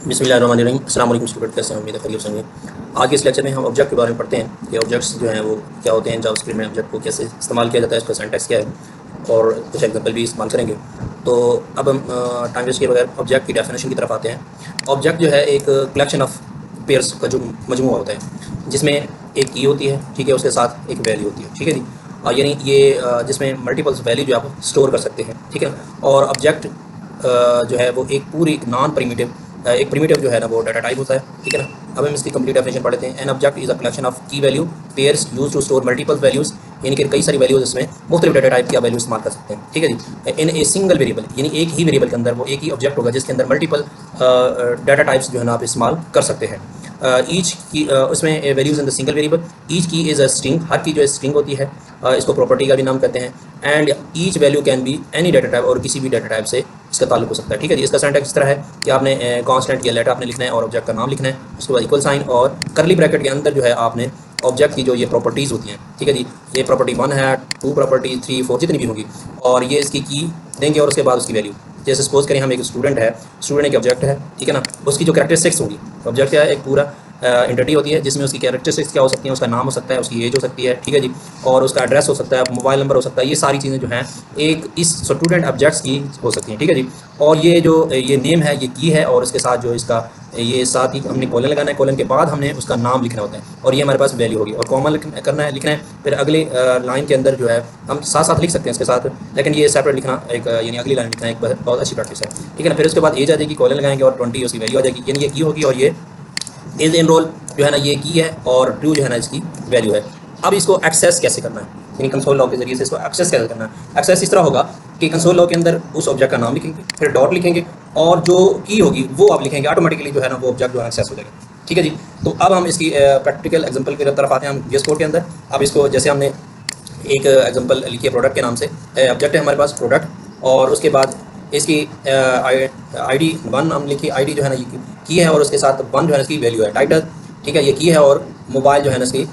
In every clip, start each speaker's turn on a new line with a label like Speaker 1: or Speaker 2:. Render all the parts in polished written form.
Speaker 1: बिस्मिल्लाहिर्रहमानिर्रहीम। अस्सलाम वालेकुम स्टूडेंट, कैसे हैं? उम्मीद है खैरियत से होंगे। आज के इस लेक्चर में हम ऑब्जेक्ट के बारे में पढ़ते हैं कि ऑब्जेक्ट्स जो हैं वो क्या होते हैं, जावास्क्रिप्ट में ऑब्जेक्ट को कैसे इस्तेमाल किया जाता है, इसका सिंटैक्स क्या है और कुछ एग्जांपल भी इस्तेमाल करेंगे। तो अब हम टाइम वेस्ट किए बगैर ऑब्जेक्ट की डेफिनेशन की तरफ आते हैं। ऑब्जेक्ट जो है एक कलेक्शन ऑफ पेयर्स का जो मजमूआ होता है, जिसमें एक की होती है, ठीक है, उसके साथ एक वैल्यू होती है, ठीक है जी। यानी ये जिसमें मल्टीपल्स वैल्यू जो आप स्टोर कर सकते हैं, ठीक है। और ऑब्जेक्ट जो है वो एक पूरी नॉन प्रिमिटिव एक प्रिमिटिव जो है ना वो डाटा टाइप होता है, ठीक है ना। अब हम इसकी कंप्लीट डेफिनेशन पढ़ते हैं। An object is a collection of key value pairs use to store multiple values, यानी कि कई सारी वैल्यूज इसमें मुख्तलिफ डाटा टाइप की आप वैल्यू इस्तेमाल कर सकते हैं, ठीक है जी। इन ए सिंगल वेरिएबल, यानी एक ही वेरिएबल के अंदर वो एक ही ऑब्जेक्ट होगा जिसके अंदर मल्टीपल डाटा टाइप्स जो है ना आप इस्तेमाल कर सकते हैं। ईच की उसमें values in the single variable, each की इज़ अ स्ट्रिंग, हर की जो है स्ट्रिंग होती है, इसको प्रॉपर्टी का भी नाम कहते हैं। And each value can be any data type, और किसी भी डाटा टाइप से इसका ताल्लुक हो सकता है, ठीक है जी। इसका सिंटैक्स इस तरह है कि आपने कांस्टेंट या लेटर आपने लिखना है और ऑब्जेक्ट का नाम लिखना है, उसके बाद इक्वल साइन और करली ब्रैकेट के अंदर जो है आपने ऑब्जेक्ट की जो ये प्रॉपर्टीज़ होती हैं, ठीक है जी। ये प्रॉपर्टी 1 है, 2 प्रॉपर्टी 3 4 जितनी भी होगी, और ये इसकी की देंगे और उसके बाद उसकी वैल्यू। जैसे सपोज करें हम एक स्टूडेंट है, स्टूडेंट एक ऑब्जेक्ट है, ठीक है ना। उसकी जो कैरेक्टरिस्टिक्स होगी, ऑब्जेक्ट क्या है, एक पूरा एंटिटी होती है जिसमें उसकी कैरेक्टरिस्टिक्स क्या हो सकती हैं, उसका नाम हो सकता है, उसकी एज हो सकती है, ठीक है जी, और उसका एड्रेस हो सकता है, मोबाइल नंबर हो सकता है। ये सारी चीज़ें जो हैं एक इस स्टूडेंट ऑब्जेक्ट्स की हो सकती हैं, ठीक है जी। और ये जो ये नेम है, ये की है, और इसके साथ जो इसका ये साथ ही हमने कॉलन लगाना है, कॉलन के बाद हमने उसका नाम लिखना होता है, और ये हमारे पास वैल्यू होगी, और कॉमन करना है, लिखना है। फिर अगले लाइन के अंदर जो है हम साथ साथ लिख सकते हैं इसके साथ, लेकिन ये सेपरेट लिखना एक यानी अगली लाइन लिखना एक बहुत अच्छी प्रैक्टिस है, ठीक है ना। फिर उसके बाद एज आ जाएगी, कॉलन लगाएंगे और 20 उसकी वैल्यू आ जाएगी, यानी ये की होगी, और ये इज एनरोल जो है ना ये की है, और ट्रू जो है ना इसकी वैल्यू है। अब इसको एक्सेस कैसे करना है, यानी कंसोल लॉग के जरिए से इसको एक्सेस कैसे करना है। एक्सेस इस तरह होगा कि कंसोल लॉग के अंदर उस ऑब्जेक्ट का नाम लिखेंगे, फिर डॉट लिखेंगे, और जो की होगी वो आप लिखेंगे, ऑटोमेटिकली जो है ना वो ऑब्जेक्ट जो है एक्सेस हो जाएगा, ठीक है जी। तो अब हम इसकी प्रैक्टिकल एग्जांपल की तरफ आते हैं हम VS कोड के अंदर। अब इसको जैसे हमने एक एग्जांपल लिखी है प्रोडक्ट के नाम से, ऑब्जेक्ट है हमारे पास प्रोडक्ट, और उसके बाद इसकी ID 1 हम लिखी, ID जो है ना ये की है, और उसके साथ 1 जो है ना इसकी वैल्यू है, टाइटल, ठीक है, ये की है, और मोबाइल जो है ना इसकी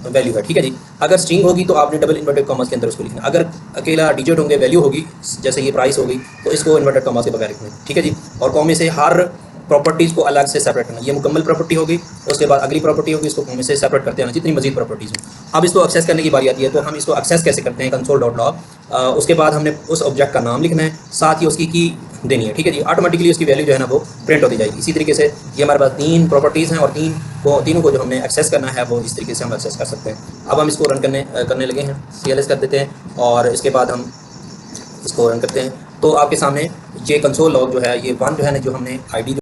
Speaker 1: वैल्यू है, ठीक है जी। अगर स्ट्रिंग होगी तो आपने डबल इन्वर्टेड कॉमर्स के अंदर उसको लिखना, अगर अकेला डिजिट होंगे वैल्यू होगी, जैसे ये प्राइस होगी, तो इसको इन्वर्टेड कॉमर्स के बगैर लिखना, ठीक है जी। और कॉमे से हर प्रॉपर्टीज़ को अलग से सेपरेट करना, ये मुकम्मल प्रॉपर्टी होगी, उसके बाद अगली प्रॉपर्टी होगी, इसको कॉमे से सेपरेट करते हैं जितनी मजीद प्रॉपर्टीज़ हो। अब इसको एक्सेस करने की बारी आती है, तो हम इसको एक्सेस कैसे करते हैं, कंसोल डॉट लॉग। उसके बाद हमने उस ऑब्जेक्ट का नाम लिखना है, साथ ही उसकी की देनी है, ठीक है जी। ऑटोमेटिकली उसकी वैल्यू जो है ना वो प्रिंट होती जाएगी। इसी तरीके से ये हमारे पास 3 प्रॉपर्टीज़ हैं, और तीनों को जो हमने एक्सेस करना है वो इस तरीके से हम एक्सेस कर सकते हैं। अब हम इसको रन करने लगे हैं, CLS कर देते हैं, और इसके बाद हम इसको रन करते हैं। तो आपके सामने ये कंसोल लॉग जो है, ये 1 जो है ना, जो हमने ID